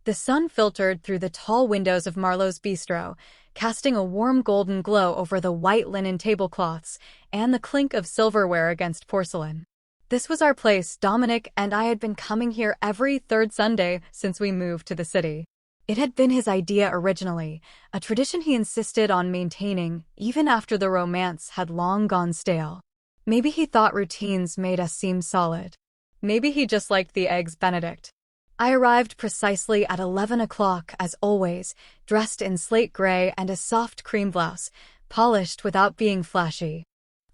The sun filtered through the tall windows of Marlowe's bistro, casting a warm golden glow over the white linen tablecloths and the clink of silverware against porcelain. This was our place. Dominic and I had been coming here every third Sunday since we moved to the city. It had been his idea originally, a tradition he insisted on maintaining even after the romance had long gone stale. Maybe he thought routines made us seem solid. Maybe he just liked the Eggs Benedict. I arrived precisely at 11 o'clock, as always, dressed in slate gray and a soft cream blouse, polished without being flashy.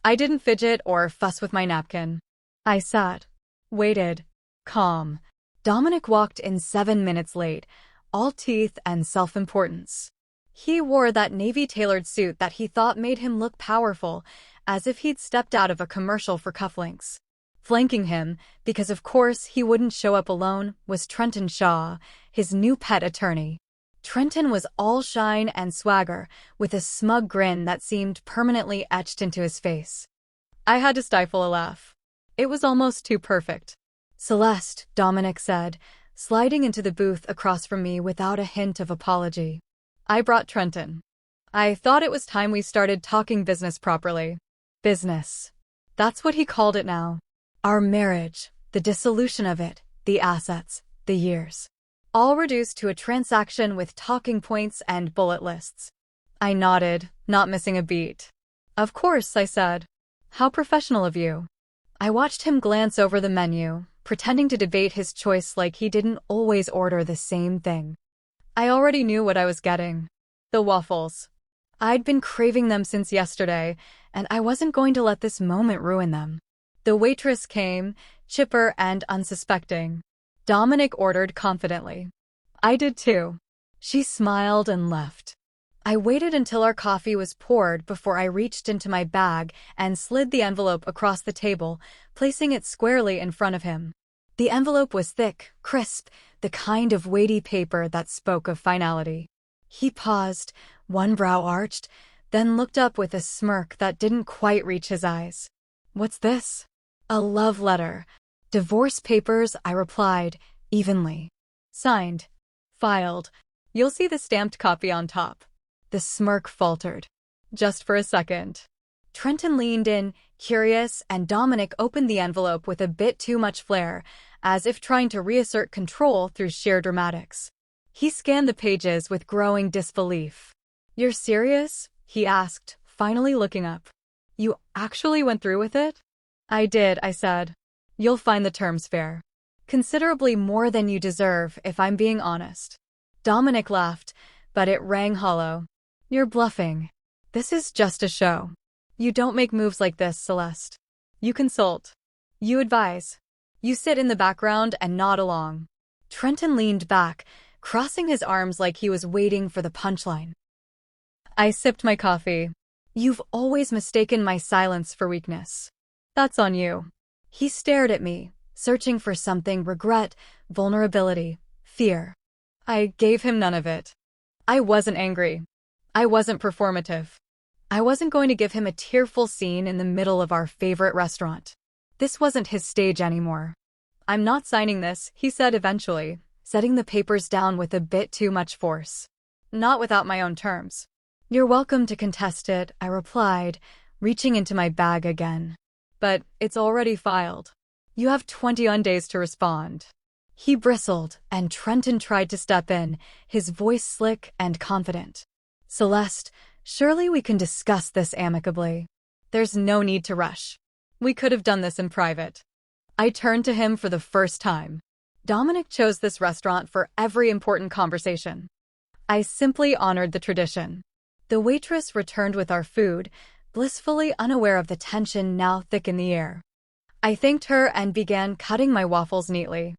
I didn't fidget or fuss with my napkin. I sat, waited, calm. Dominic walked in 7 minutes late, all teeth and self-importance. He wore that navy-tailored suit that he thought made him look powerful, as if he'd stepped out of a commercial for cufflinks. Flanking him, because of course he wouldn't show up alone, was Trenton Shaw, his new pet attorney. Trenton was all shine and swagger, with a smug grin that seemed permanently etched into his face. I had to stifle a laugh. It was almost too perfect. "Celeste," Dominic said, sliding into the booth across from me without a hint of apology. I brought Trenton. I thought it was time we started talking business properly. Business. That's what he called it now. Our marriage, the dissolution of it, the assets, the years. All reduced to a transaction with talking points and bullet lists. I nodded, not missing a beat. "Of course," I said. "How professional of you." I watched him glance over the menu, pretending to debate his choice like he didn't always order the same thing. I already knew what I was getting. The waffles. I'd been craving them since yesterday, and I wasn't going to let this moment ruin them. The waitress came, chipper and unsuspecting. Dominic ordered confidently. I did too. She smiled and left. I waited until our coffee was poured before I reached into my bag and slid the envelope across the table, placing it squarely in front of him. The envelope was thick, crisp, the kind of weighty paper that spoke of finality. He paused, one brow arched, then looked up with a smirk that didn't quite reach his eyes. "What's this?" "A love letter. Divorce papers," I replied, evenly. "Signed. Filed. You'll see the stamped copy on top." The smirk faltered. Just for a second. Trenton leaned in, curious, and Dominic opened the envelope with a bit too much flair, as if trying to reassert control through sheer dramatics. He scanned the pages with growing disbelief. "You're serious?" he asked, finally looking up. "You actually went through with it?" "I did," I said. "You'll find the terms fair. Considerably more than you deserve, if I'm being honest." Dominic laughed, but it rang hollow. "You're bluffing. This is just a show. You don't make moves like this, Celeste. You consult. You advise. You sit in the background and nod along." Trenton leaned back, crossing his arms like he was waiting for the punchline. I sipped my coffee. "You've always mistaken my silence for weakness." "That's on you." He stared at me, searching for something: regret, vulnerability, fear. I gave him none of it. I wasn't angry. I wasn't performative. I wasn't going to give him a tearful scene in the middle of our favorite restaurant. This wasn't his stage anymore. "I'm not signing this," he said eventually, setting the papers down with a bit too much force. "Not without my own terms." "You're welcome to contest it," I replied, reaching into my bag again. "But it's already filed. You have 21 days to respond." He bristled, and Trenton tried to step in, his voice slick and confident. "Celeste, surely we can discuss this amicably. There's no need to rush. We could have done this in private." I turned to him for the first time. Dominic chose this restaurant for every important conversation. I simply honored the tradition. The waitress returned with our food, blissfully unaware of the tension now thick in the air. I thanked her and began cutting my waffles neatly.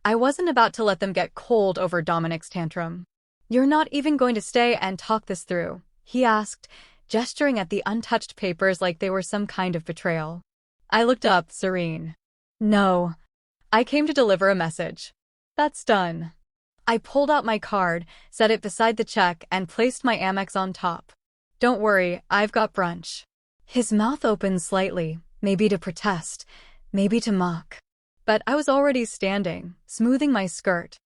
I wasn't about to let them get cold over Dominic's tantrum. "You're not even going to stay and talk this through?" he asked, gesturing at the untouched papers like they were some kind of betrayal. I looked up, serene. "No. I came to deliver a message." "That's done." I pulled out my card, set it beside the check, and placed my Amex on top. "Don't worry, I've got brunch." His mouth opened slightly, maybe to protest, maybe to mock. But I was already standing, smoothing my skirt.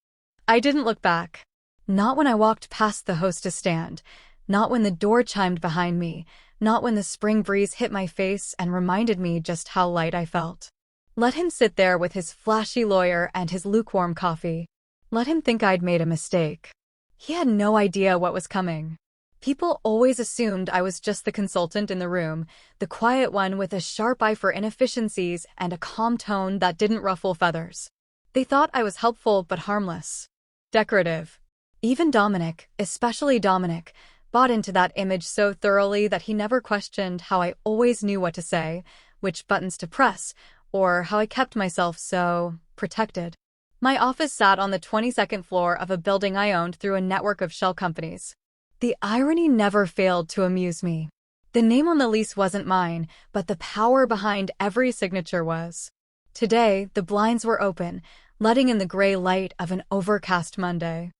I didn't look back. Not when I walked past the hostess stand, not when the door chimed behind me, not when the spring breeze hit my face and reminded me just how light I felt. Let him sit there with his flashy lawyer and his lukewarm coffee. Let him think I'd made a mistake. He had no idea what was coming. People always assumed I was just the consultant in the room, the quiet one with a sharp eye for inefficiencies and a calm tone that didn't ruffle feathers. They thought I was helpful but harmless. Decorative. Even Dominic, especially Dominic, bought into that image so thoroughly that he never questioned how I always knew what to say, which buttons to press, or how I kept myself so protected. My office sat on the 22nd floor of a building I owned through a network of shell companies. The irony never failed to amuse me. The name on the lease wasn't mine, but the power behind every signature was. Today, the blinds were open, letting in the gray light of an overcast Monday.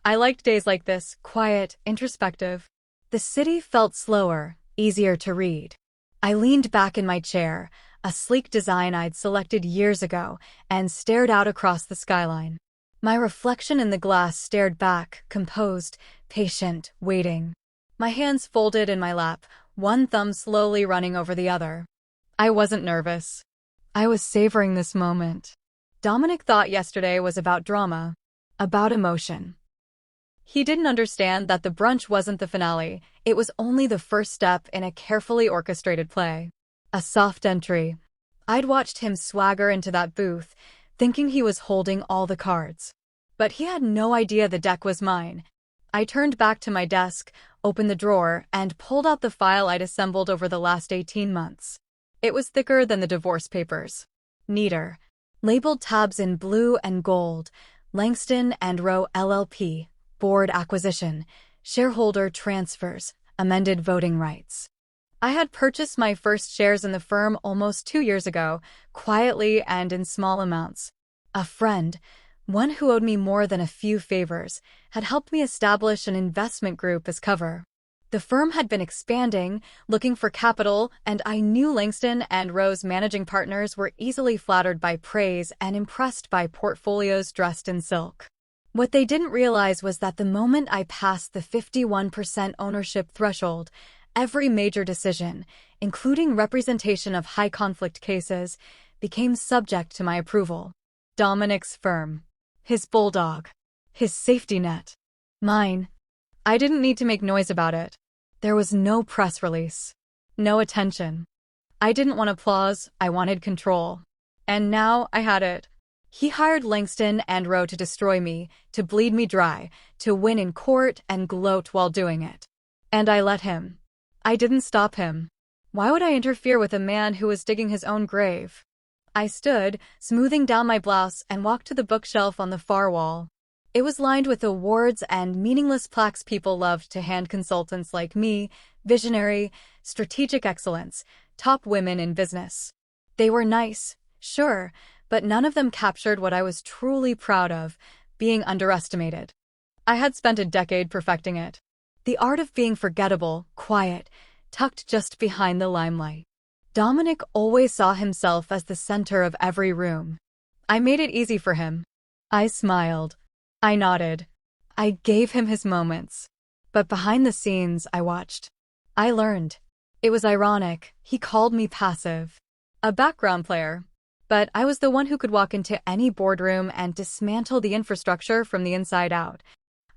I liked days like this, quiet, introspective. The city felt slower, easier to read. I leaned back in my chair, a sleek design I'd selected years ago, and stared out across the skyline. My reflection in the glass stared back, composed, patient, waiting. My hands folded in my lap, one thumb slowly running over the other. I wasn't nervous. I was savoring this moment. Dominic thought yesterday was about drama, about emotion. He didn't understand that the brunch wasn't the finale, it was only the first step in a carefully orchestrated play. A soft entry. I'd watched him swagger into that booth, thinking he was holding all the cards. But he had no idea the deck was mine. I turned back to my desk, opened the drawer, and pulled out the file I'd assembled over the last 18 months. It was thicker than the divorce papers. Neater. Labeled tabs in blue and gold. Langston and Rowe LLP. Board acquisition. Shareholder transfers. Amended voting rights. I had purchased my first shares in the firm almost 2 years ago, quietly and in small amounts. A friend, one who owed me more than a few favors, had helped me establish an investment group as cover. The firm had been expanding, looking for capital, and I knew Langston and Rowe's managing partners were easily flattered by praise and impressed by portfolios dressed in silk. What they didn't realize was that the moment I passed the 51% ownership threshold, every major decision, including representation of high-conflict cases, became subject to my approval. Dominic's firm. His bulldog. His safety net. Mine. I didn't need to make noise about it. There was no press release. No attention. I didn't want applause, I wanted control. And now I had it. He hired Langston and Rowe to destroy me, to bleed me dry, to win in court and gloat while doing it. And I let him. I didn't stop him. Why would I interfere with a man who was digging his own grave? I stood, smoothing down my blouse, and walked to the bookshelf on the far wall. It was lined with awards and meaningless plaques people loved to hand consultants like me, visionary, strategic excellence, top women in business. They were nice, sure, but none of them captured what I was truly proud of, being underestimated. I had spent a decade perfecting it. The art of being forgettable, quiet, tucked just behind the limelight. Dominic always saw himself as the center of every room. I made it easy for him. I smiled. I nodded. I gave him his moments. But behind the scenes, I watched. I learned. It was ironic. He called me passive. A background player. But I was the one who could walk into any boardroom and dismantle the infrastructure from the inside out.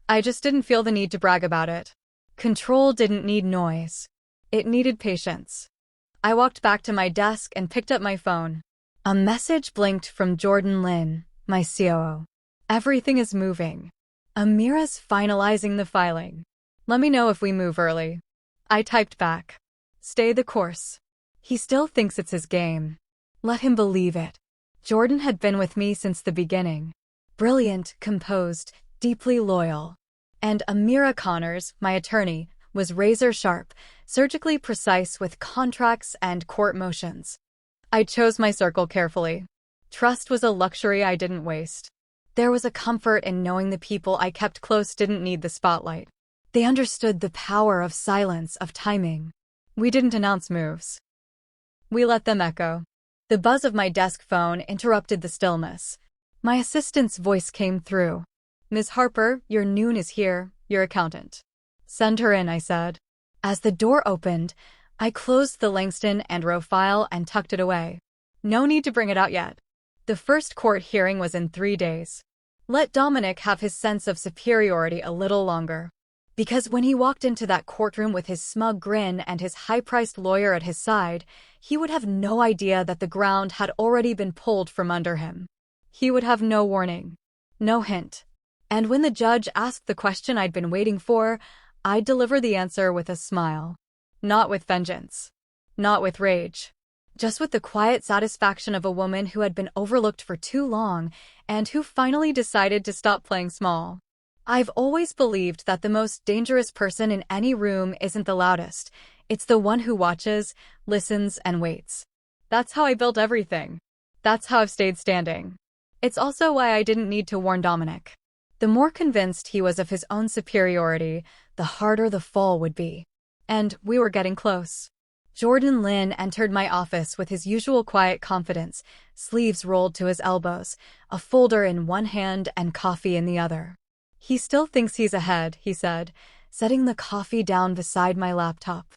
I just didn't feel the need to brag about it. Control didn't need noise. It needed patience. I walked back to my desk and picked up my phone. A message blinked from Jordan Lynn, my COO. Everything is moving. Amira's finalizing the filing. Let me know if we move early. I typed back. Stay the course. He still thinks it's his game. Let him believe it. Jordan had been with me since the beginning. Brilliant, composed, deeply loyal. And Amira Connors, my attorney, was razor-sharp, surgically precise with contracts and court motions. I chose my circle carefully. Trust was a luxury I didn't waste. There was a comfort in knowing the people I kept close didn't need the spotlight. They understood the power of silence, of timing. We didn't announce moves. We let them echo. The buzz of my desk phone interrupted the stillness. My assistant's voice came through. Ms. Harper, your noon is here, your accountant. Send her in, I said. As the door opened, I closed the Langston and Rowe file and tucked it away. No need to bring it out yet. The first court hearing was in 3 days. Let Dominic have his sense of superiority a little longer. Because when he walked into that courtroom with his smug grin and his high-priced lawyer at his side, he would have no idea that the ground had already been pulled from under him. He would have no warning, no hint. And when the judge asked the question I'd been waiting for, I'd deliver the answer with a smile. Not with vengeance. Not with rage. Just with the quiet satisfaction of a woman who had been overlooked for too long and who finally decided to stop playing small. I've always believed that the most dangerous person in any room isn't the loudest. It's the one who watches, listens, and waits. That's how I built everything. That's how I've stayed standing. It's also why I didn't need to warn Dominic. The more convinced he was of his own superiority, the harder the fall would be. And we were getting close. Jordan Lynn entered my office with his usual quiet confidence, sleeves rolled to his elbows, a folder in one hand and coffee in the other. He still thinks he's ahead, he said, setting the coffee down beside my laptop.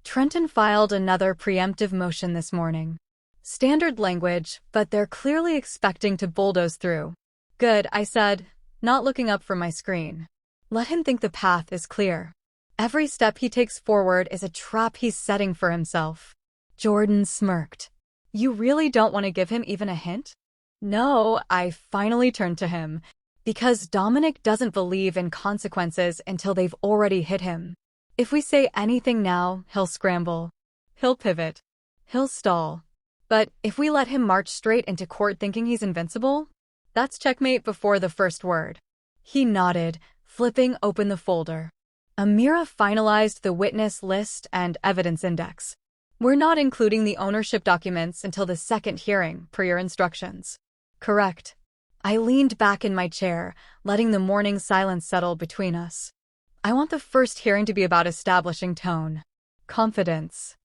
Trenton filed another preemptive motion this morning. Standard language, but they're clearly expecting to bulldoze through. Good, I said, not looking up from my screen. Let him think the path is clear. Every step he takes forward is a trap he's setting for himself. Jordan smirked. You really don't want to give him even a hint? No, I finally turned to him. Because Dominic doesn't believe in consequences until they've already hit him. If we say anything now, he'll scramble. He'll pivot. He'll stall. But if we let him march straight into court thinking he's invincible, that's checkmate before the first word. He nodded, flipping open the folder. Amira finalized the witness list and evidence index. We're not including the ownership documents until the second hearing, per your instructions. Correct. I leaned back in my chair, letting the morning silence settle between us. I want the first hearing to be about establishing tone. Confidence.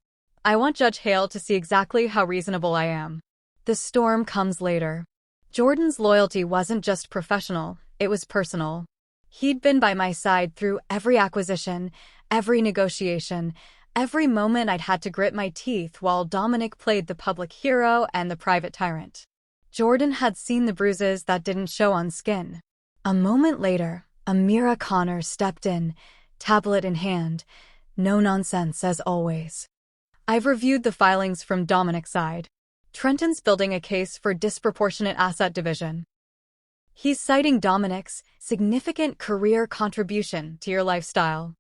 I want Judge Hale to see exactly how reasonable I am. The storm comes later. Jordan's loyalty wasn't just professional, it was personal. He'd been by my side through every acquisition, every negotiation, every moment I'd had to grit my teeth while Dominic played the public hero and the private tyrant. Jordan had seen the bruises that didn't show on skin. A moment later, Amira Connor stepped in, tablet in hand. No nonsense, as always. I've reviewed the filings from Dominic's side. Trenton's building a case for disproportionate asset division. He's citing Dominic's significant career contribution to your lifestyle.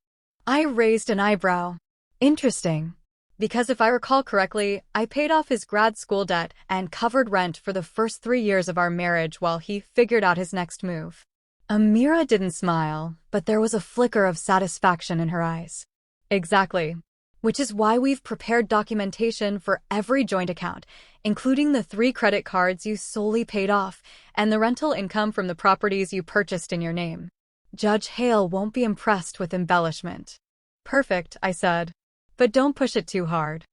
I raised an eyebrow. Interesting. Because if I recall correctly, I paid off his grad school debt and covered rent for the first 3 years of our marriage while he figured out his next move. Amira didn't smile, but there was a flicker of satisfaction in her eyes. Exactly. Which is why we've prepared documentation for every joint account, including the 3 credit cards you solely paid off and the rental income from the properties you purchased in your name. Judge Hale won't be impressed with embellishment. Perfect, I said. But don't push it too hard.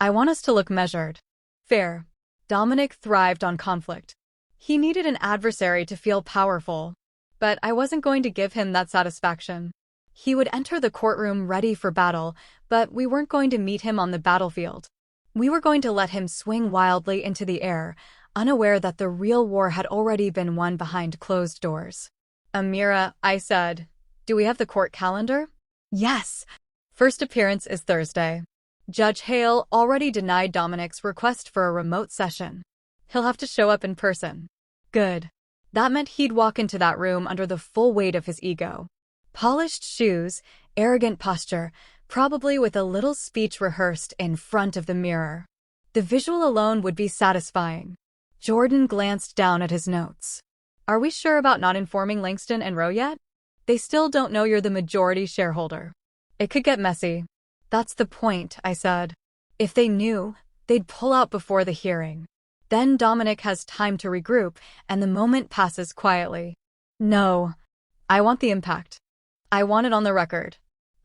I want us to look measured. Fair. Dominic thrived on conflict. He needed an adversary to feel powerful. But I wasn't going to give him that satisfaction. He would enter the courtroom ready for battle, but we weren't going to meet him on the battlefield. We were going to let him swing wildly into the air, unaware that the real war had already been won behind closed doors. Amira, I said, do we have the court calendar? Yes. First appearance is Thursday. Judge Hale already denied Dominic's request for a remote session. He'll have to show up in person. Good. That meant he'd walk into that room under the full weight of his ego. Polished shoes, arrogant posture, probably with a little speech rehearsed in front of the mirror. The visual alone would be satisfying. Jordan glanced down at his notes. Are we sure about not informing Langston and Rowe yet? They still don't know you're the majority shareholder. It could get messy. That's the point, I said. If they knew, they'd pull out before the hearing. Then Dominic has time to regroup, and the moment passes quietly. No. I want the impact. I want it on the record.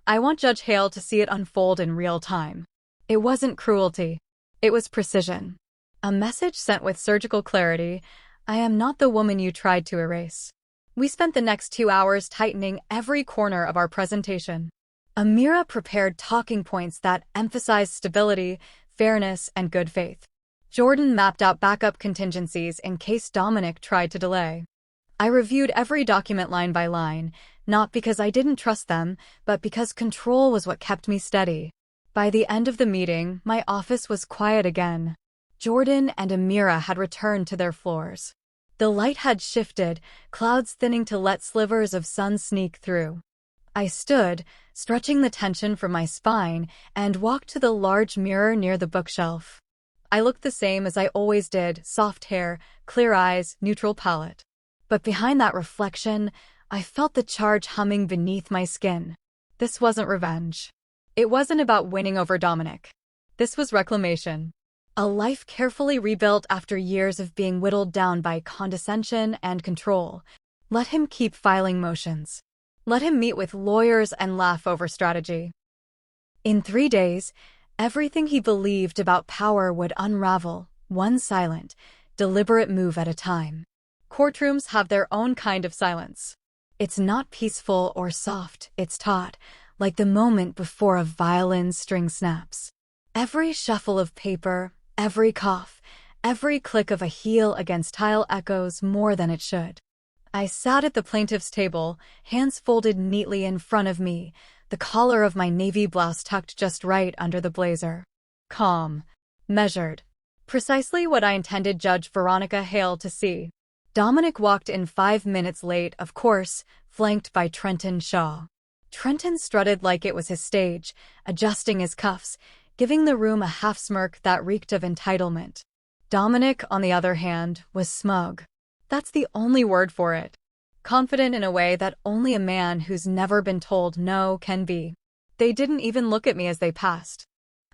I want Judge Hale to see it unfold in real time. It wasn't cruelty. It was precision. A message sent with surgical clarity. I am not the woman you tried to erase. We spent the next 2 hours tightening every corner of our presentation. Amira prepared talking points that emphasized stability, fairness, and good faith. Jordan mapped out backup contingencies in case Dominic tried to delay. I reviewed every document line by line, not because I didn't trust them, but because control was what kept me steady. By the end of the meeting, my office was quiet again. Jordan and Amira had returned to their floors. The light had shifted, clouds thinning to let slivers of sun sneak through. I stood, stretching the tension from my spine, and walked to the large mirror near the bookshelf. I looked the same as I always did, soft hair, clear eyes, neutral palette. But behind that reflection, I felt the charge humming beneath my skin. This wasn't revenge. It wasn't about winning over Dominic. This was reclamation. A life carefully rebuilt after years of being whittled down by condescension and control. Let him keep filing motions. Let him meet with lawyers and laugh over strategy. In 3 days, everything he believed about power would unravel, one silent, deliberate move at a time. Courtrooms have their own kind of silence. It's not peaceful or soft, it's taut, like the moment before a violin string snaps. Every shuffle of paper, every cough, every click of a heel against tile echoes more than it should. I sat at the plaintiff's table, hands folded neatly in front of me, the collar of my navy blouse tucked just right under the blazer. Calm. Measured. Precisely what I intended Judge Veronica Hale to see. Dominic walked in 5 minutes late, of course, flanked by Trenton Shaw. Trenton strutted like it was his stage, adjusting his cuffs, giving the room a half-smirk that reeked of entitlement. Dominic, on the other hand, was smug. That's the only word for it. Confident in a way that only a man who's never been told no can be. They didn't even look at me as they passed.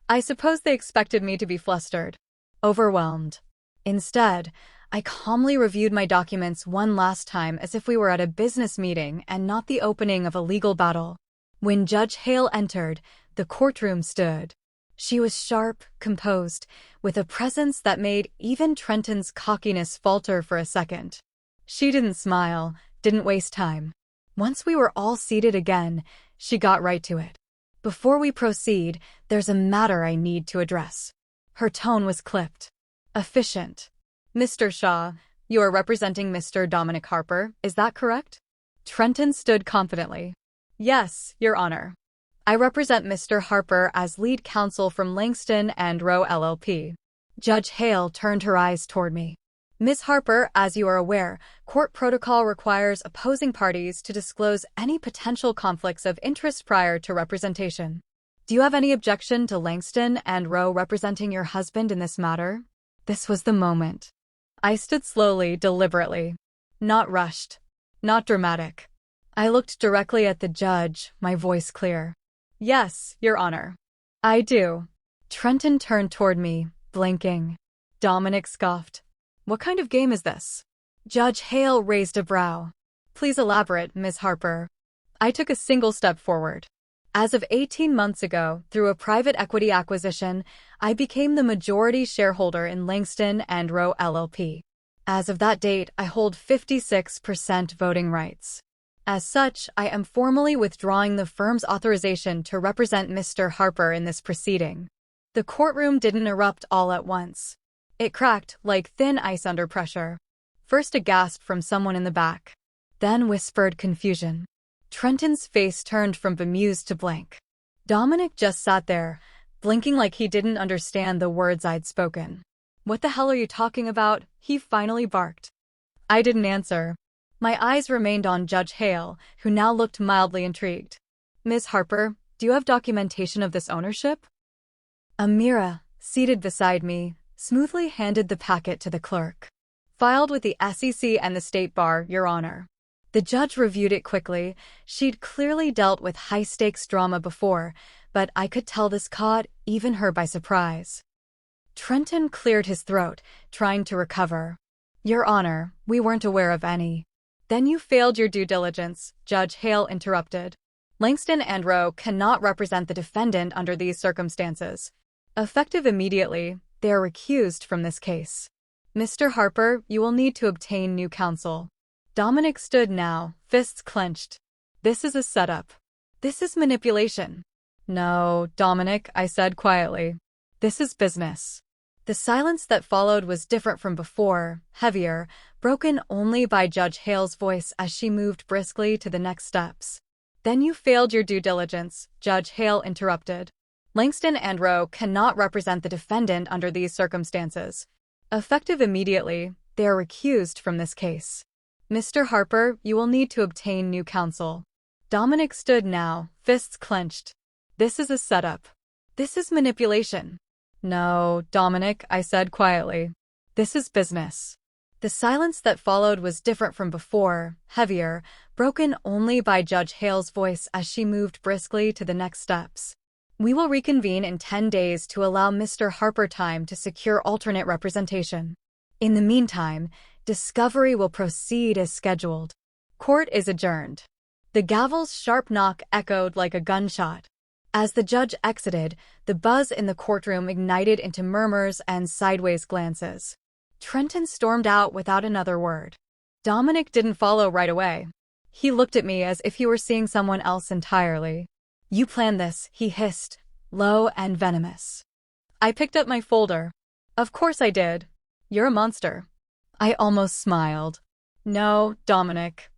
I suppose they expected me to be flustered, overwhelmed. Instead, I calmly reviewed my documents one last time as if we were at a business meeting and not the opening of a legal battle. When Judge Hale entered, the courtroom stood. She was sharp, composed, with a presence that made even Trenton's cockiness falter for a second. She didn't smile, didn't waste time. Once we were all seated again, she got right to it. Before we proceed, there's a matter I need to address. Her tone was clipped. Efficient. Mr. Shaw, you are representing Mr. Dominic Harper, is that correct? Trenton stood confidently. Yes, Your Honor. I represent Mr. Harper as lead counsel from Langston and Rowe LLP. Judge Hale turned her eyes toward me. Ms. Harper, as you are aware, court protocol requires opposing parties to disclose any potential conflicts of interest prior to representation. Do you have any objection to Langston and Rowe representing your husband in this matter? This was the moment. I stood slowly, deliberately. Not rushed. Not dramatic. I looked directly at the judge, my voice clear. Yes, Your Honor. I do. Trenton turned toward me, blinking. Dominic scoffed. What kind of game is this? Judge Hale raised a brow. Please elaborate, Ms. Harper. I took a single step forward. As of 18 months ago, through a private equity acquisition, I became the majority shareholder in Langston and Rowe LLP. As of that date, I hold 56% voting rights. As such, I am formally withdrawing the firm's authorization to represent Mr. Harper in this proceeding. The courtroom didn't erupt all at once. It cracked like thin ice under pressure. First a gasp from someone in the back. Then whispered confusion. Trenton's face turned from bemused to blank. Dominic just sat there, blinking like he didn't understand the words I'd spoken. What the hell are you talking about? He finally barked. I didn't answer. My eyes remained on Judge Hale, who now looked mildly intrigued. Ms. Harper, do you have documentation of this ownership? Amira, seated beside me, smoothly handed the packet to the clerk. Filed with the SEC and the State Bar, Your Honor. The judge reviewed it quickly. She'd clearly dealt with high-stakes drama before, but I could tell this caught even her by surprise. Trenton cleared his throat, trying to recover. Your Honor, we weren't aware of any. Then you failed your due diligence, Judge Hale interrupted. Langston and Rowe cannot represent the defendant under these circumstances. Effective immediately, they are recused from this case. Mr. Harper, you will need to obtain new counsel. Dominic stood now, fists clenched. This is a setup. This is manipulation. No, Dominic, I said quietly. This is business. The silence that followed was different from before, heavier, broken only by Judge Hale's voice as she moved briskly to the next steps. Then you failed your due diligence, Judge Hale interrupted. Langston and Rowe cannot represent the defendant under these circumstances. Effective immediately, they are recused from this case. Mr. Harper, you will need to obtain new counsel. Dominic stood now, fists clenched. This is a setup. This is manipulation. No, Dominic, I said quietly. This is business. The silence that followed was different from before, heavier, broken only by Judge Hale's voice as she moved briskly to the next steps. We will reconvene in 10 days to allow Mr. Harper time to secure alternate representation. In the meantime, discovery will proceed as scheduled. Court is adjourned. The gavel's sharp knock echoed like a gunshot. As the judge exited, the buzz in the courtroom ignited into murmurs and sideways glances. Trenton stormed out without another word. Dominic didn't follow right away. He looked at me as if he were seeing someone else entirely. You planned this, he hissed, low and venomous. I picked up my folder. Of course I did. You're a monster. I almost smiled. No, Dominic.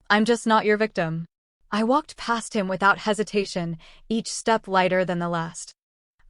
I'm just not your victim. I walked past him without hesitation, each step lighter than the last.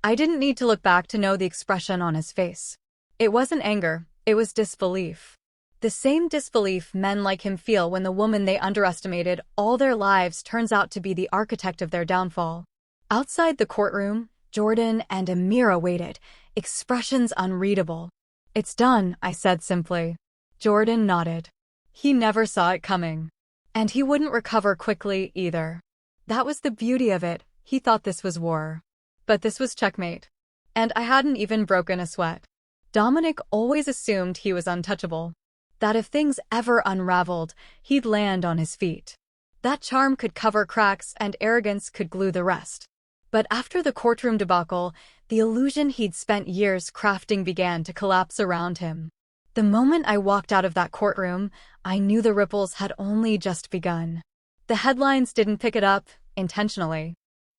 I didn't need to look back to know the expression on his face. It wasn't anger, it was disbelief. The same disbelief men like him feel when the woman they underestimated all their lives turns out to be the architect of their downfall. Outside the courtroom, Jordan and Amira waited, expressions unreadable. It's done, I said simply. Jordan nodded. He never saw it coming. And he wouldn't recover quickly either. That was the beauty of it, he thought this was war. But this was checkmate. And I hadn't even broken a sweat. Dominic always assumed he was untouchable. That if things ever unraveled, he'd land on his feet. That charm could cover cracks and arrogance could glue the rest. But after the courtroom debacle, the illusion he'd spent years crafting began to collapse around him. The moment I walked out of that courtroom, I knew the ripples had only just begun. The headlines didn't pick it up, intentionally.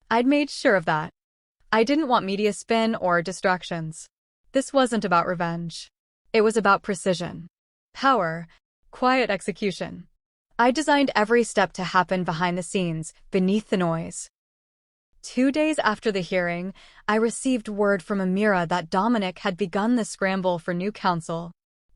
I'd made sure of that. I didn't want media spin or distractions. This wasn't about revenge. It was about precision. Power. Quiet execution. I designed every step to happen behind the scenes, beneath the noise. 2 days after the hearing, I received word from Amira that Dominic had begun the scramble for new counsel.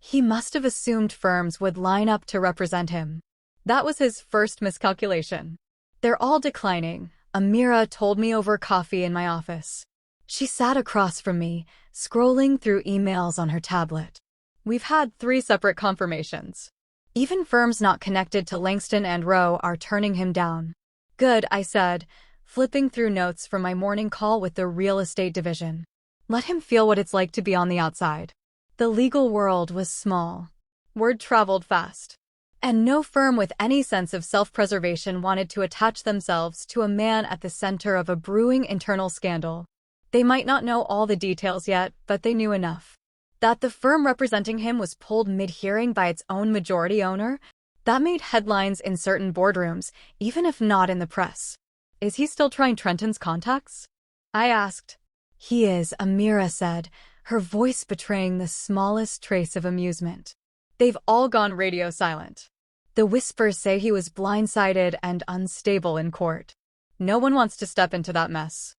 He must have assumed firms would line up to represent him. That was his first miscalculation. They're all declining, Amira told me over coffee in my office. She sat across from me, scrolling through emails on her tablet. We've had 3 separate confirmations. Even firms not connected to Langston and Rowe are turning him down. Good, I said, flipping through notes from my morning call with the real estate division. Let him feel what it's like to be on the outside. The legal world was small. Word traveled fast. And no firm with any sense of self-preservation wanted to attach themselves to a man at the center of a brewing internal scandal. They might not know all the details yet, but they knew enough. That the firm representing him was pulled mid-hearing by its own majority owner, that made headlines in certain boardrooms, even if not in the press. Is he still trying Trenton's contacts? I asked. He is, Amira said, her voice betraying the smallest trace of amusement. They've all gone radio silent. The whispers say he was blindsided and unstable in court. No one wants to step into that mess.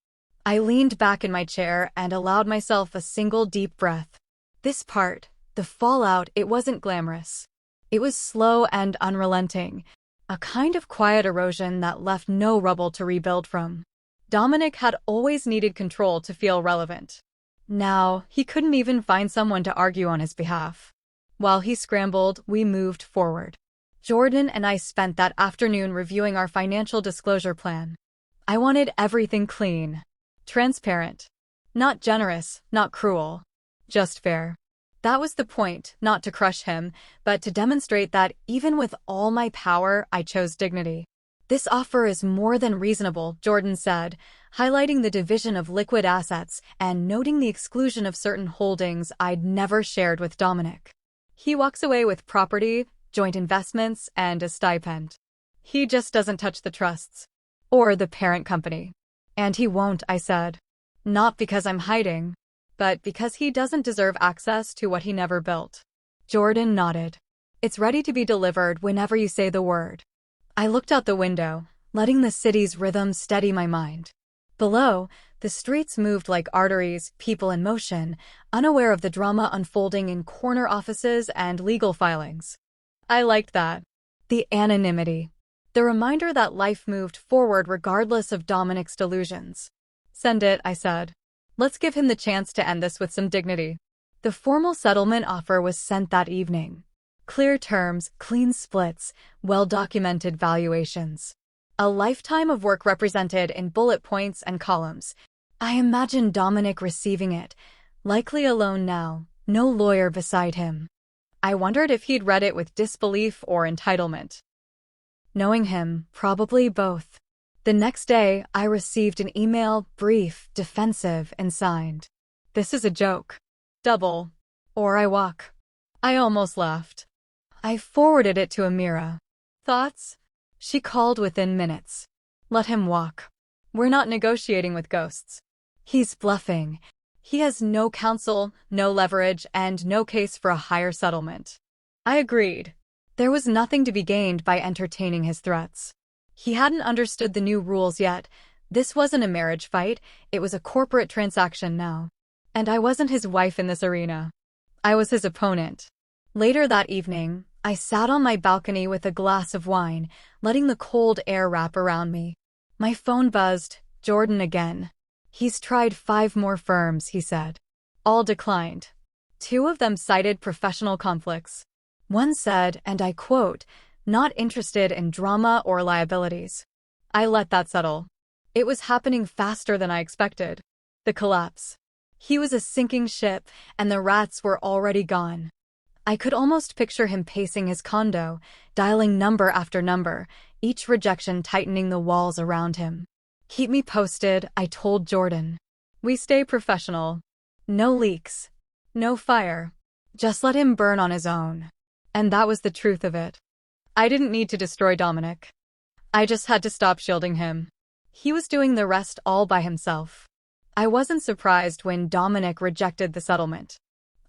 I leaned back in my chair and allowed myself a single deep breath. This part, the fallout, it wasn't glamorous. It was slow and unrelenting, a kind of quiet erosion that left no rubble to rebuild from. Dominic had always needed control to feel relevant. Now, he couldn't even find someone to argue on his behalf. While he scrambled, we moved forward. Jordan and I spent that afternoon reviewing our financial disclosure plan. I wanted everything clean, transparent. Not generous, not cruel. Just fair. That was the point, not to crush him, but to demonstrate that even with all my power, I chose dignity. This offer is more than reasonable, Jordan said, highlighting the division of liquid assets and noting the exclusion of certain holdings I'd never shared with Dominic. He walks away with property, joint investments, and a stipend. He just doesn't touch the trusts. Or the parent company. And he won't, I said. Not because I'm hiding, but because he doesn't deserve access to what he never built. Jordan nodded. It's ready to be delivered whenever you say the word. I looked out the window, letting the city's rhythm steady my mind. Below, the streets moved like arteries, people in motion, unaware of the drama unfolding in corner offices and legal filings. I liked that. The anonymity. The reminder that life moved forward regardless of Dominic's delusions. Send it, I said. Let's give him the chance to end this with some dignity. The formal settlement offer was sent that evening. Clear terms, clean splits, well-documented valuations. A lifetime of work represented in bullet points and columns. I imagined Dominic receiving it, likely alone now, no lawyer beside him. I wondered if he'd read it with disbelief or entitlement. Knowing him, probably both. The next day, I received an email, brief, defensive, and signed. This is a joke. Double. Or I walk. I almost laughed. I forwarded it to Amira. Thoughts? She called within minutes. Let him walk. We're not negotiating with ghosts. He's bluffing. He has no counsel, no leverage, and no case for a higher settlement. I agreed. There was nothing to be gained by entertaining his threats. He hadn't understood the new rules yet. This wasn't a marriage fight, it was a corporate transaction now. And I wasn't his wife in this arena. I was his opponent. Later that evening, I sat on my balcony with a glass of wine, letting the cold air wrap around me. My phone buzzed. Jordan again. He's tried 5 more firms, he said. All declined. 2 of them cited professional conflicts. One said, and I quote, not interested in drama or liabilities. I let that settle. It was happening faster than I expected. The collapse. He was a sinking ship, and the rats were already gone. I could almost picture him pacing his condo, dialing number after number, each rejection tightening the walls around him. Keep me posted, I told Jordan. We stay professional. No leaks. No fire. Just let him burn on his own. And that was the truth of it. I didn't need to destroy Dominic. I just had to stop shielding him. He was doing the rest all by himself. I wasn't surprised when Dominic rejected the settlement.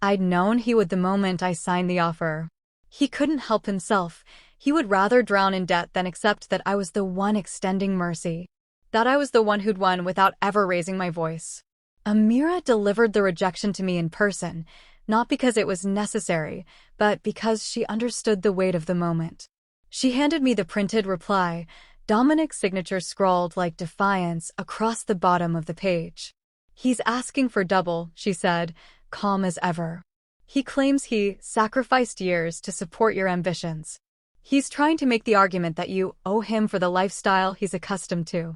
I'd known he would the moment I signed the offer. He couldn't help himself. He would rather drown in debt than accept that I was the one extending mercy. That I was the one who'd won without ever raising my voice. Amira delivered the rejection to me in person, not because it was necessary, but because she understood the weight of the moment. She handed me the printed reply, Dominic's signature scrawled like defiance across the bottom of the page. He's asking for double, she said, calm as ever. He claims he sacrificed years to support your ambitions. He's trying to make the argument that you owe him for the lifestyle he's accustomed to.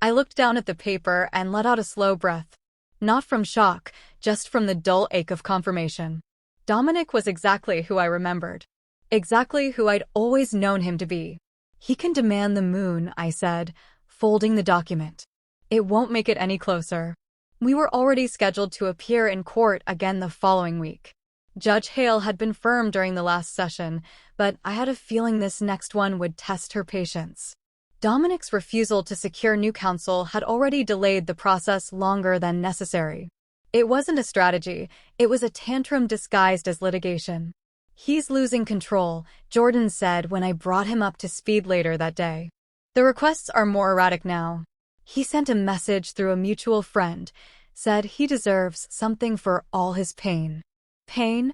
I looked down at the paper and let out a slow breath. Not from shock, just from the dull ache of confirmation. Dominic was exactly who I remembered. Exactly who I'd always known him to be. He can demand the moon, I said, folding the document. It won't make it any closer. We were already scheduled to appear in court again the following week. Judge Hale had been firm during the last session, but I had a feeling this next one would test her patience. Dominic's refusal to secure new counsel had already delayed the process longer than necessary. It wasn't a strategy, it was a tantrum disguised as litigation. He's losing control, Jordan said when I brought him up to speed later that day. The requests are more erratic now. He sent a message through a mutual friend, said he deserves something for all his pain. Pain?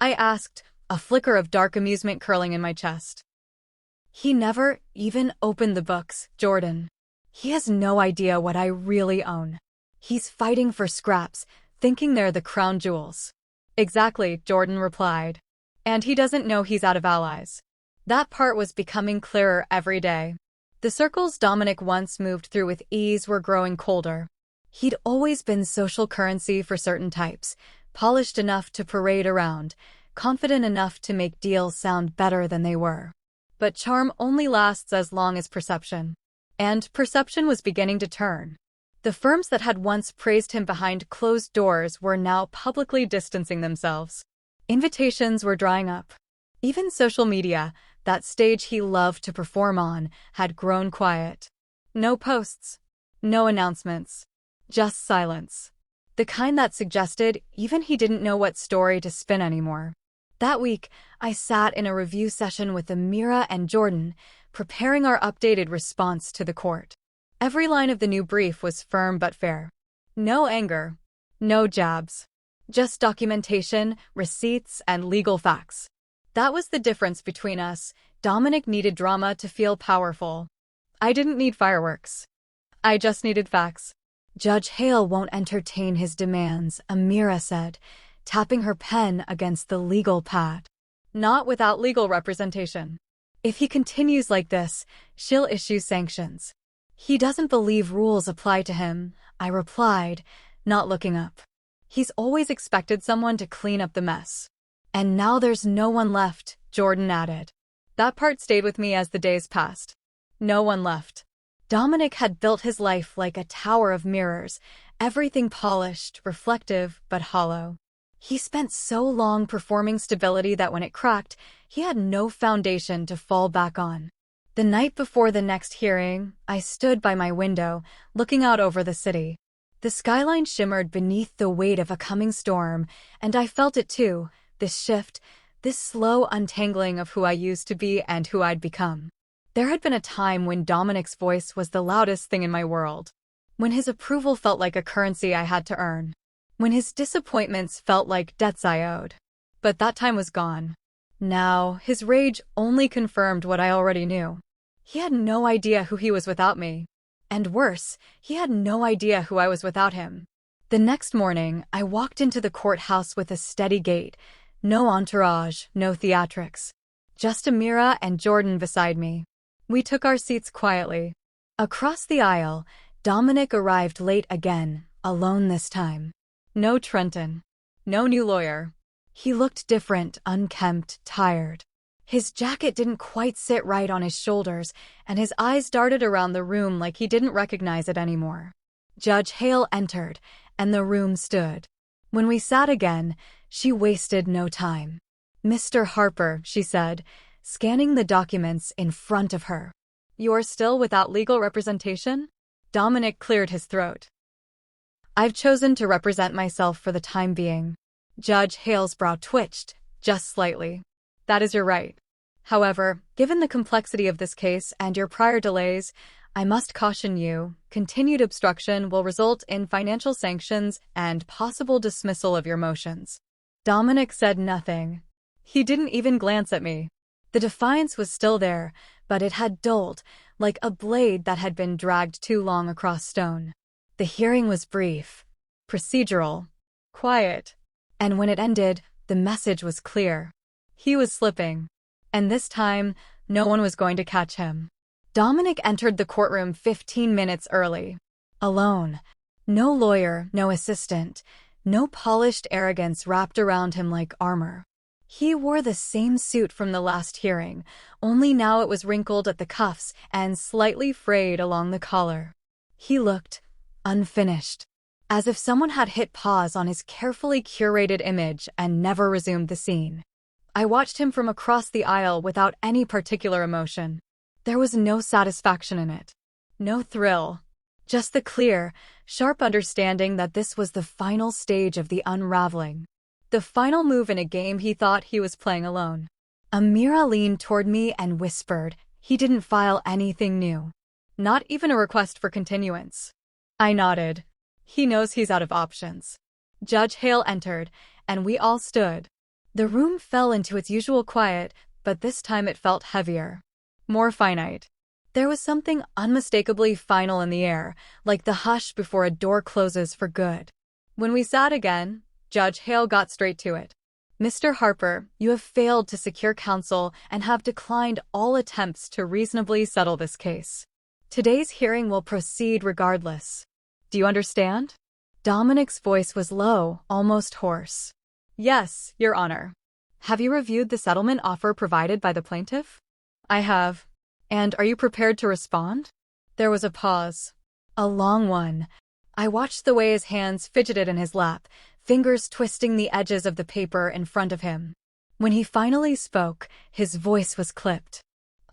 I asked, a flicker of dark amusement curling in my chest. He never even opened the books, Jordan. He has no idea what I really own. He's fighting for scraps, thinking they're the crown jewels. Exactly, Jordan replied. And he doesn't know he's out of allies. That part was becoming clearer every day. The circles Dominic once moved through with ease were growing colder. He'd always been social currency for certain types, polished enough to parade around, confident enough to make deals sound better than they were. But charm only lasts as long as perception. And perception was beginning to turn. The firms that had once praised him behind closed doors were now publicly distancing themselves. Invitations were drying up. Even social media, that stage he loved to perform on, had grown quiet. No posts. No announcements. Just silence. The kind that suggested even he didn't know what story to spin anymore. That week, I sat in a review session with Amira and Jordan, preparing our updated response to the court. Every line of the new brief was firm but fair. No anger. No jabs. Just documentation, receipts, and legal facts. That was the difference between us. Dominic needed drama to feel powerful. I didn't need fireworks. I just needed facts. Judge Hale won't entertain his demands, Amira said, tapping her pen against the legal pad. Not without legal representation. If he continues like this, she'll issue sanctions. He doesn't believe rules apply to him, I replied, not looking up. He's always expected someone to clean up the mess. And now there's no one left, Jordan added. That part stayed with me as the days passed. No one left. Dominic had built his life like a tower of mirrors, everything polished, reflective, but hollow. He spent so long performing stability that when it cracked, he had no foundation to fall back on. The night before the next hearing, I stood by my window, looking out over the city. The skyline shimmered beneath the weight of a coming storm, and I felt it too, this shift, this slow untangling of who I used to be and who I'd become. There had been a time when Dominic's voice was the loudest thing in my world. When his approval felt like a currency I had to earn. When his disappointments felt like debts I owed. But that time was gone. Now, his rage only confirmed what I already knew. He had no idea who he was without me. And worse, he had no idea who I was without him. The next morning, I walked into the courthouse with a steady gait. No entourage, no theatrics. Just Amira and Jordan beside me. We took our seats quietly. Across the aisle, Dominic arrived late again, alone this time. No Trenton. No new lawyer. He looked different, unkempt, tired. His jacket didn't quite sit right on his shoulders, and his eyes darted around the room like he didn't recognize it anymore. Judge Hale entered, and the room stood. When we sat again, she wasted no time. "Mr. Harper," she said, scanning the documents in front of her. "You're still without legal representation?" Dominic cleared his throat. "I've chosen to represent myself for the time being." Judge Hale's brow twitched, just slightly. "That is your right. However, given the complexity of this case and your prior delays, I must caution you, continued obstruction will result in financial sanctions and possible dismissal of your motions." Dominic said nothing. He didn't even glance at me. The defiance was still there, but it had dulled, like a blade that had been dragged too long across stone. The hearing was brief, procedural, quiet, and when it ended, the message was clear. He was slipping, and this time, no one was going to catch him. Dominic entered the courtroom 15 minutes early. Alone. No lawyer, no assistant, no polished arrogance wrapped around him like armor. He wore the same suit from the last hearing, only now it was wrinkled at the cuffs and slightly frayed along the collar. He looked unfinished, as if someone had hit pause on his carefully curated image and never resumed the scene. I watched him from across the aisle without any particular emotion. There was no satisfaction in it. No thrill. Just the clear, sharp understanding that this was the final stage of the unraveling. The final move in a game he thought he was playing alone. Amira leaned toward me and whispered, "He didn't file anything new. Not even a request for continuance." I nodded. He knows he's out of options. Judge Hale entered, and we all stood. The room fell into its usual quiet, but this time it felt heavier. More finite. There was something unmistakably final in the air, like the hush before a door closes for good. When we sat again, Judge Hale got straight to it. "Mr. Harper, you have failed to secure counsel and have declined all attempts to reasonably settle this case. Today's hearing will proceed regardless. Do you understand?" Dominic's voice was low, almost hoarse. "Yes, Your Honor." "Have you reviewed the settlement offer provided by the plaintiff?" "I have." "And are you prepared to respond?" There was a pause. A long one. I watched the way his hands fidgeted in his lap, fingers twisting the edges of the paper in front of him. When he finally spoke, his voice was clipped.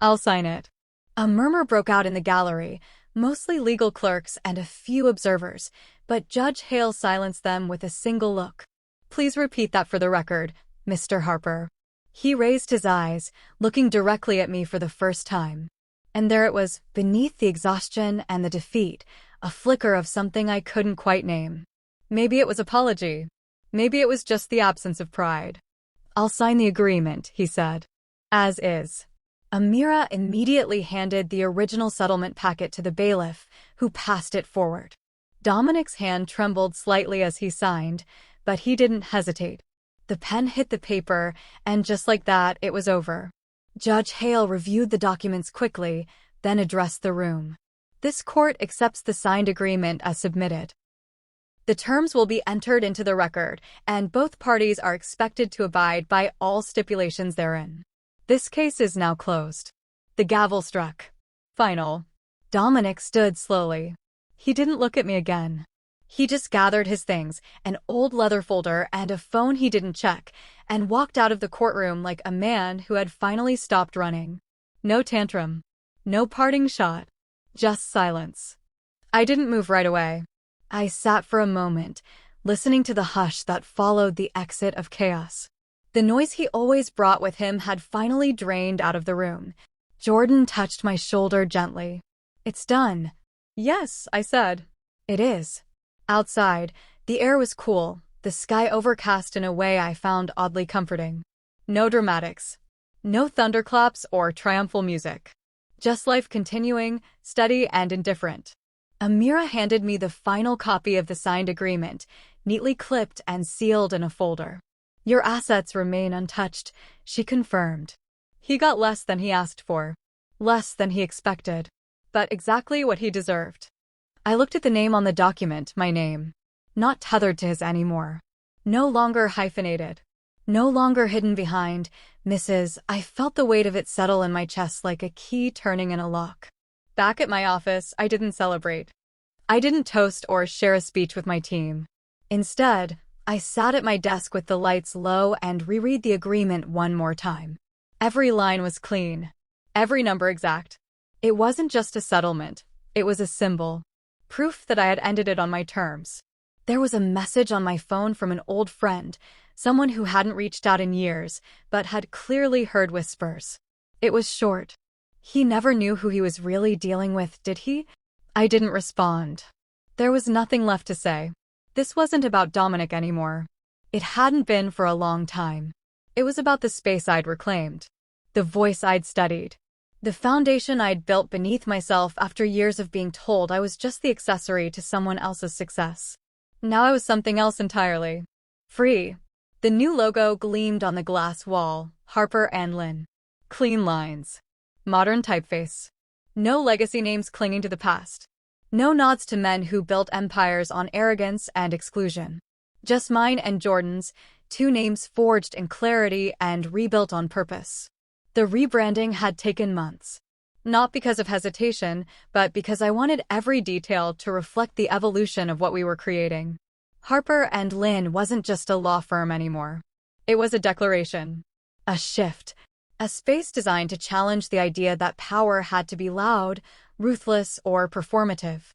"I'll sign it." A murmur broke out in the gallery, mostly legal clerks and a few observers, but Judge Hale silenced them with a single look. "Please repeat that for the record, Mr. Harper." He raised his eyes, looking directly at me for the first time. And there it was, beneath the exhaustion and the defeat, a flicker of something I couldn't quite name. Maybe it was apology. Maybe it was just the absence of pride. "I'll sign the agreement," he said. "As is." Amira immediately handed the original settlement packet to the bailiff, who passed it forward. Dominic's hand trembled slightly as he signed, but he didn't hesitate. The pen hit the paper, and just like that, it was over. Judge Hale reviewed the documents quickly, then addressed the room. "This court accepts the signed agreement as submitted. The terms will be entered into the record, and both parties are expected to abide by all stipulations therein. This case is now closed." The gavel struck. Final. Dominic stood slowly. He didn't look at me again. He just gathered his things, an old leather folder and a phone he didn't check, and walked out of the courtroom like a man who had finally stopped running. No tantrum. No parting shot. Just silence. I didn't move right away. I sat for a moment, listening to the hush that followed the exit of chaos. The noise he always brought with him had finally drained out of the room. Jordan touched my shoulder gently. "It's done." "Yes," I said. "It is." Outside, the air was cool, the sky overcast in a way I found oddly comforting. No dramatics. No thunderclaps or triumphal music. Just life continuing, steady and indifferent. Amira handed me the final copy of the signed agreement, neatly clipped and sealed in a folder. "Your assets remain untouched," she confirmed. He got less than he asked for. Less than he expected. But exactly what he deserved. I looked at the name on the document, my name. Not tethered to his anymore. No longer hyphenated. No longer hidden behind Mrs. I felt the weight of it settle in my chest like a key turning in a lock. Back at my office, I didn't celebrate. I didn't toast or share a speech with my team. Instead, I sat at my desk with the lights low and reread the agreement one more time. Every line was clean. Every number exact. It wasn't just a settlement. It was a symbol. Proof that I had ended it on my terms. There was a message on my phone from an old friend, someone who hadn't reached out in years, but had clearly heard whispers. It was short. He never knew who he was really dealing with, did he? I didn't respond. There was nothing left to say. This wasn't about Dominic anymore. It hadn't been for a long time. It was about the space I'd reclaimed. The voice I'd studied. The foundation I'd built beneath myself after years of being told I was just the accessory to someone else's success. Now I was something else entirely. Free. The new logo gleamed on the glass wall, Harper and Lynn. Clean lines. Modern typeface. No legacy names clinging to the past. No nods to men who built empires on arrogance and exclusion. Just mine and Jordan's, two names forged in clarity and rebuilt on purpose. The rebranding had taken months. Not because of hesitation, but because I wanted every detail to reflect the evolution of what we were creating. Harper and Lynn wasn't just a law firm anymore. It was a declaration. A shift. A space designed to challenge the idea that power had to be loud, ruthless, or performative.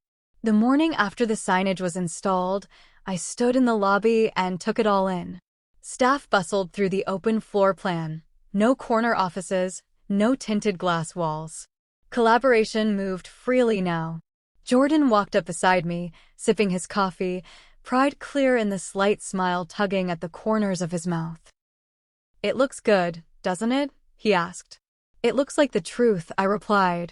The morning after the signage was installed, I stood in the lobby and took it all in. Staff bustled through the open floor plan. No corner offices, no tinted glass walls. Collaboration moved freely now. Jordan walked up beside me, sipping his coffee, pride clear in the slight smile tugging at the corners of his mouth. "It looks good, doesn't it?" he asked. "It looks like the truth," I replied.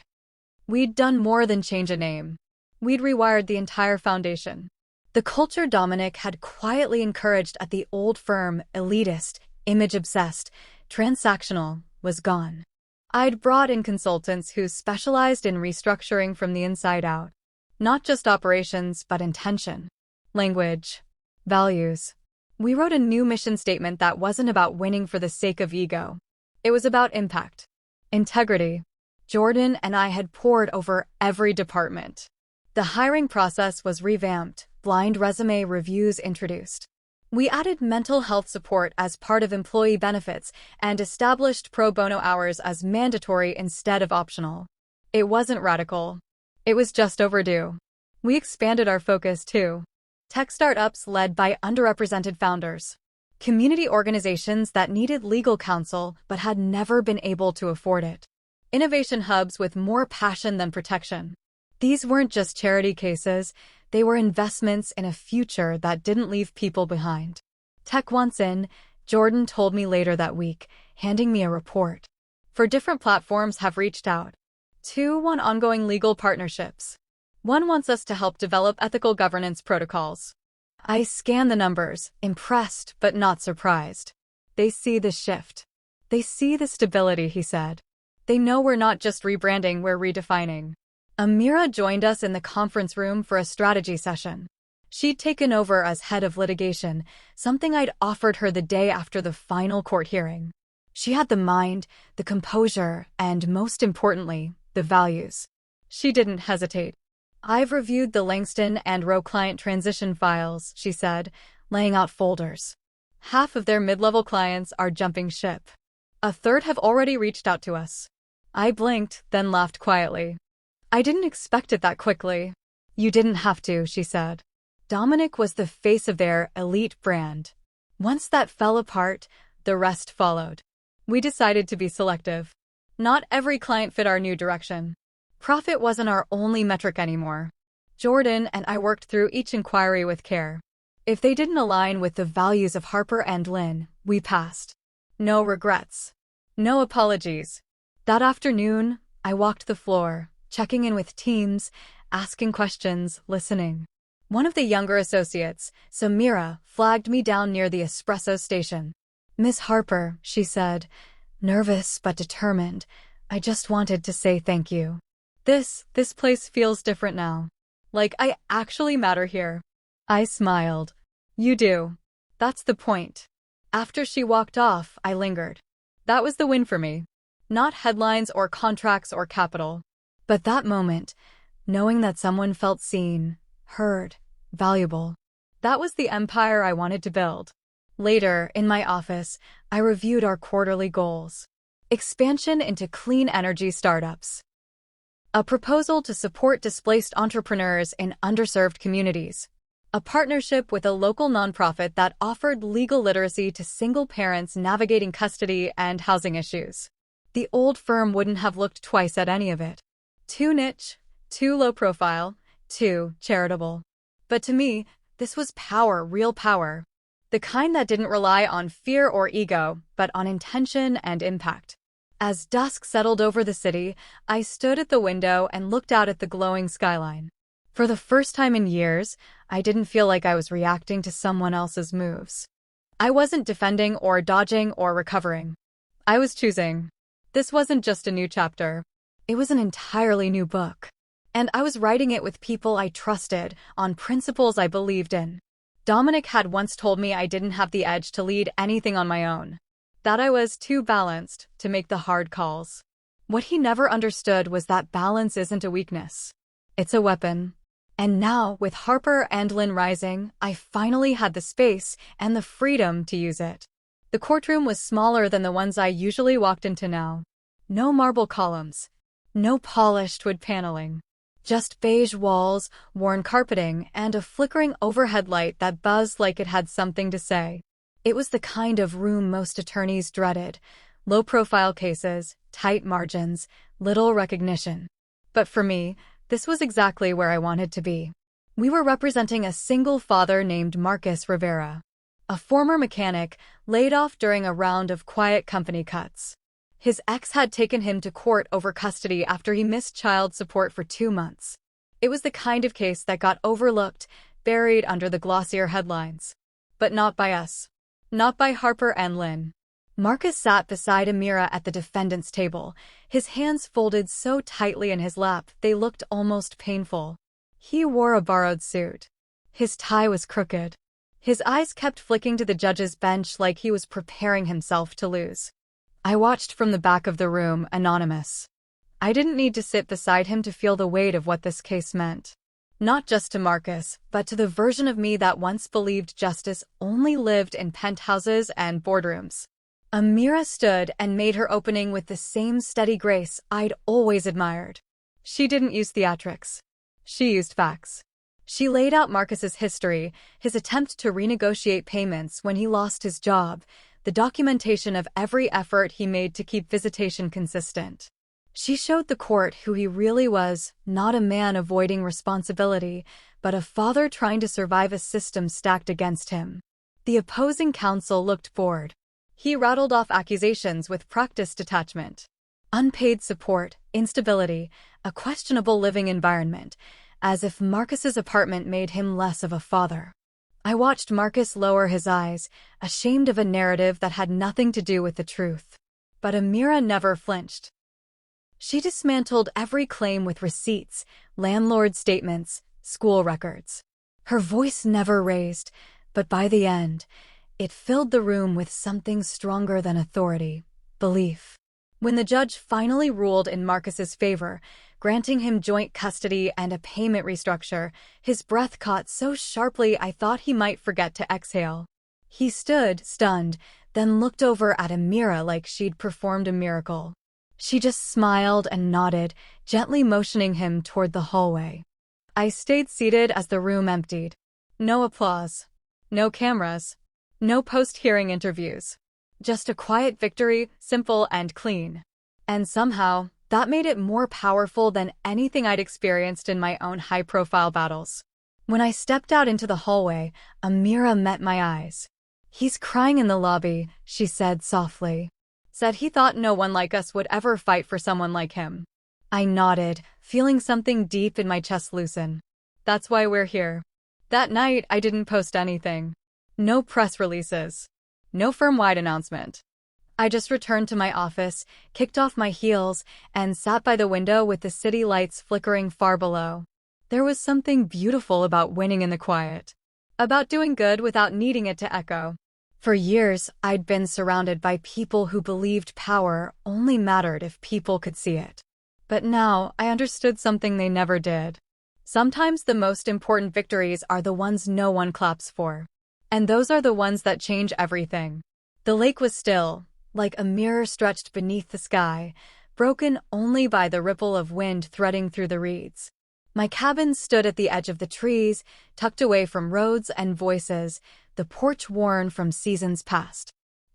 We'd done more than change a name. We'd rewired the entire foundation. The culture Dominic had quietly encouraged at the old firm, elitist, image-obsessed, transactional, was gone. I'd brought in consultants who specialized in restructuring from the inside out. Not just operations, but intention. Language. Values. We wrote a new mission statement that wasn't about winning for the sake of ego. It was about impact. Integrity. Jordan and I had poured over every department. The hiring process was revamped, blind resume reviews introduced. We added mental health support as part of employee benefits and established pro bono hours as mandatory instead of optional. It wasn't radical. It was just overdue. We expanded our focus too. Tech startups led by underrepresented founders. Community organizations that needed legal counsel but had never been able to afford it. Innovation hubs with more passion than protection. These weren't just charity cases, they were investments in a future that didn't leave people behind. Tech once in, Jordan told me later that week, handing me a report. For different platforms have reached out. 2 want ongoing legal partnerships. 1 wants us to help develop ethical governance protocols. I scan the numbers, impressed but not surprised. They see the shift. They see the stability, he said. They know we're not just rebranding, we're redefining. Amira joined us in the conference room for a strategy session. She'd taken over as head of litigation, something I'd offered her the day after the final court hearing. She had the mind, the composure, and most importantly, the values. She didn't hesitate. I've reviewed the Langston and Rowe client transition files, she said, laying out folders. Half of their mid-level clients are jumping ship. A third have already reached out to us. I blinked, then laughed quietly. I didn't expect it that quickly. You didn't have to, she said. Dominic was the face of their elite brand. Once that fell apart, the rest followed. We decided to be selective. Not every client fit our new direction. Profit wasn't our only metric anymore. Jordan and I worked through each inquiry with care. If they didn't align with the values of Harper and Lynn, we passed. No regrets. No apologies. That afternoon, I walked the floor, checking in with teams, asking questions, listening. One of the younger associates, Samira, flagged me down near the espresso station. "Miss Harper," she said, nervous but determined, "I just wanted to say thank you. This place feels different now. Like I actually matter here." I smiled. "You do. That's the point." After she walked off, I lingered. That was the win for me. Not headlines or contracts or capital. But that moment, knowing that someone felt seen, heard, valuable. That was the empire I wanted to build. Later, in my office, I reviewed our quarterly goals. Expansion into clean energy startups. A proposal to support displaced entrepreneurs in underserved communities. A partnership with a local nonprofit that offered legal literacy to single parents navigating custody and housing issues. The old firm wouldn't have looked twice at any of it. Too niche, too low profile, too charitable. But to me, this was power, real power. The kind that didn't rely on fear or ego, but on intention and impact. As dusk settled over the city, I stood at the window and looked out at the glowing skyline. For the first time in years, I didn't feel like I was reacting to someone else's moves. I wasn't defending or dodging or recovering. I was choosing. This wasn't just a new chapter. It was an entirely new book. And I was writing it with people I trusted, on principles I believed in. Dominic had once told me I didn't have the edge to lead anything on my own. That I was too balanced to make the hard calls. What he never understood was that balance isn't a weakness. It's a weapon. And now, with Harper and Lynn rising, I finally had the space and the freedom to use it. The courtroom was smaller than the ones I usually walked into now. No marble columns. No polished wood paneling. Just beige walls, worn carpeting, and a flickering overhead light that buzzed like it had something to say. It was the kind of room most attorneys dreaded. Low-profile cases, tight margins, little recognition. But for me, this was exactly where I wanted to be. We were representing a single father named Marcus Rivera, a former mechanic laid off during a round of quiet company cuts. His ex had taken him to court over custody after he missed child support for 2 months. It was the kind of case that got overlooked, buried under the glossier headlines. But not by us. Not by Harper and Lynn. Marcus sat beside Amira at the defendant's table, his hands folded so tightly in his lap they looked almost painful. He wore a borrowed suit. His tie was crooked. His eyes kept flicking to the judge's bench like he was preparing himself to lose. I watched from the back of the room, anonymous. I didn't need to sit beside him to feel the weight of what this case meant. Not just to Marcus, but to the version of me that once believed justice only lived in penthouses and boardrooms. Amira stood and made her opening with the same steady grace I'd always admired. She didn't use theatrics. She used facts. She laid out Marcus's history, his attempt to renegotiate payments when he lost his job, the documentation of every effort he made to keep visitation consistent. She showed the court who he really was, not a man avoiding responsibility, but a father trying to survive a system stacked against him. The opposing counsel looked bored. He rattled off accusations with practiced detachment. Unpaid support, instability, a questionable living environment, as if Marcus's apartment made him less of a father. I watched Marcus lower his eyes, ashamed of a narrative that had nothing to do with the truth. But Amira never flinched. She dismantled every claim with receipts, landlord statements, school records. Her voice never raised, but by the end, it filled the room with something stronger than authority: belief. When the judge finally ruled in Marcus's favor, granting him joint custody and a payment restructure, his breath caught so sharply I thought he might forget to exhale. He stood, stunned, then looked over at Amira like she'd performed a miracle. She just smiled and nodded, gently motioning him toward the hallway. I stayed seated as the room emptied. No applause. No cameras. No post-hearing interviews. Just a quiet victory, simple and clean. And somehow, that made it more powerful than anything I'd experienced in my own high-profile battles. When I stepped out into the hallway, Amira met my eyes. "He's crying in the lobby," she said softly. "Said he thought no one like us would ever fight for someone like him." I nodded, feeling something deep in my chest loosen. "That's why we're here." That night, I didn't post anything. No press releases. No firm-wide announcement. I just returned to my office, kicked off my heels, and sat by the window with the city lights flickering far below. There was something beautiful about winning in the quiet. About doing good without needing it to echo. For years, I'd been surrounded by people who believed power only mattered if people could see it. But now, I understood something they never did. Sometimes the most important victories are the ones no one claps for. And those are the ones that change everything. The lake was still, like a mirror stretched beneath the sky, broken only by the ripple of wind threading through the reeds. My cabin stood at the edge of the trees, tucked away from roads and voices, the porch worn from seasons past.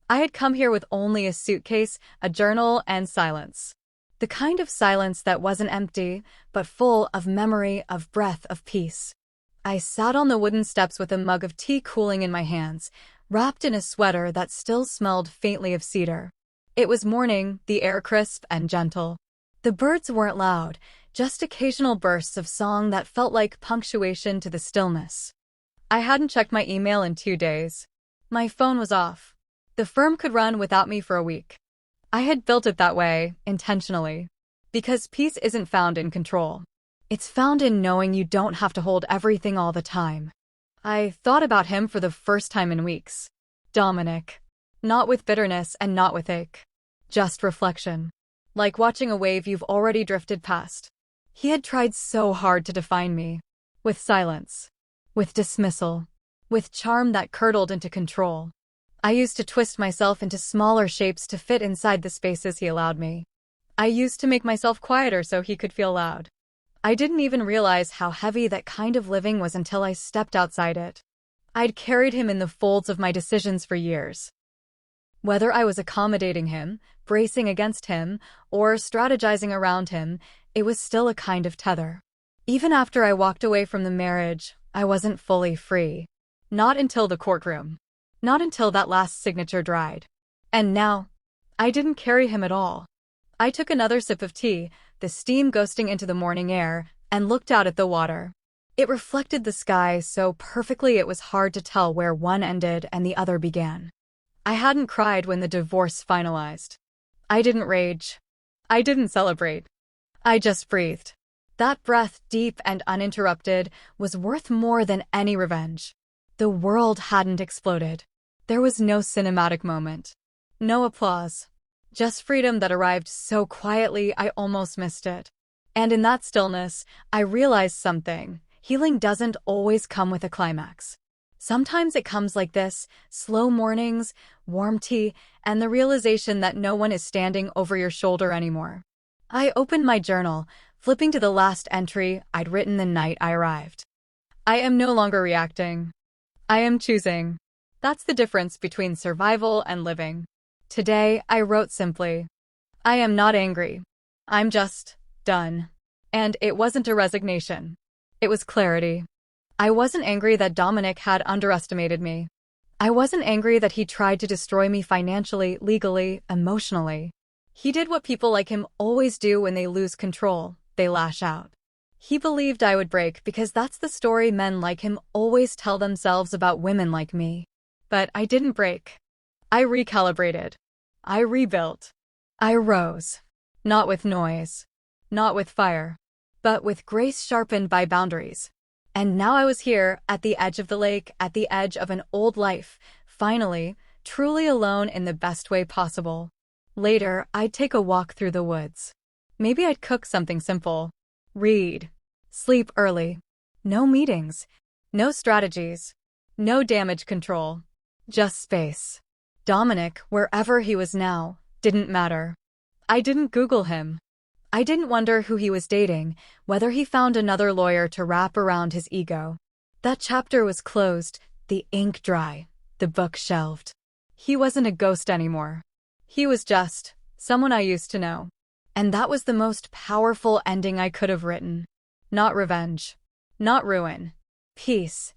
I had come here with only a suitcase, a journal, and silence. The kind of silence that wasn't empty, but full of memory, of breath, of peace. I sat on the wooden steps with a mug of tea cooling in my hands, wrapped in a sweater that still smelled faintly of cedar. It was morning, the air crisp and gentle. The birds weren't loud, just occasional bursts of song that felt like punctuation to the stillness. I hadn't checked my email in 2 days. My phone was off. The firm could run without me for a week. I had built it that way, intentionally. Because peace isn't found in control. It's found in knowing you don't have to hold everything all the time. I thought about him for the first time in weeks. Dominic. Not with bitterness and not with ache. Just reflection. Like watching a wave you've already drifted past. He had tried so hard to define me. With silence. With dismissal. With charm that curdled into control. I used to twist myself into smaller shapes to fit inside the spaces he allowed me. I used to make myself quieter so he could feel loud. I didn't even realize how heavy that kind of living was until I stepped outside it. I'd carried him in the folds of my decisions for years. Whether I was accommodating him, bracing against him, or strategizing around him, it was still a kind of tether. Even after I walked away from the marriage, I wasn't fully free. Not until the courtroom. Not until that last signature dried. And now, I didn't carry him at all. I took another sip of tea, the steam ghosting into the morning air, and looked out at the water. It reflected the sky so perfectly it was hard to tell where one ended and the other began. I hadn't cried when the divorce finalized. I didn't rage. I didn't celebrate. I just breathed. That breath, deep and uninterrupted, was worth more than any revenge. The world hadn't exploded. There was no cinematic moment. No applause. Just freedom that arrived so quietly I almost missed it. And in that stillness, I realized something. Healing doesn't always come with a climax. Sometimes it comes like this: slow mornings, warm tea, and the realization that no one is standing over your shoulder anymore. I opened my journal, flipping to the last entry I'd written the night I arrived. I am no longer reacting. I am choosing. That's the difference between survival and living. Today, I wrote simply, I am not angry. I'm just done. And it wasn't a resignation. It was clarity. I wasn't angry that Dominic had underestimated me. I wasn't angry that he tried to destroy me financially, legally, emotionally. He did what people like him always do when they lose control: they lash out. He believed I would break because that's the story men like him always tell themselves about women like me. But I didn't break. I recalibrated. I rebuilt. I rose. Not with noise. Not with fire. But with grace sharpened by boundaries. And now I was here, at the edge of the lake, at the edge of an old life, finally, truly alone in the best way possible. Later, I'd take a walk through the woods. Maybe I'd cook something simple. Read. Sleep early. No meetings. No strategies. No damage control. Just space. Dominic, wherever he was now, didn't matter. I didn't Google him. I didn't wonder who he was dating, whether he found another lawyer to wrap around his ego. That chapter was closed, the ink dry, the book shelved. He wasn't a ghost anymore. He was just someone I used to know. And that was the most powerful ending I could have written. Not revenge. Not ruin. Peace.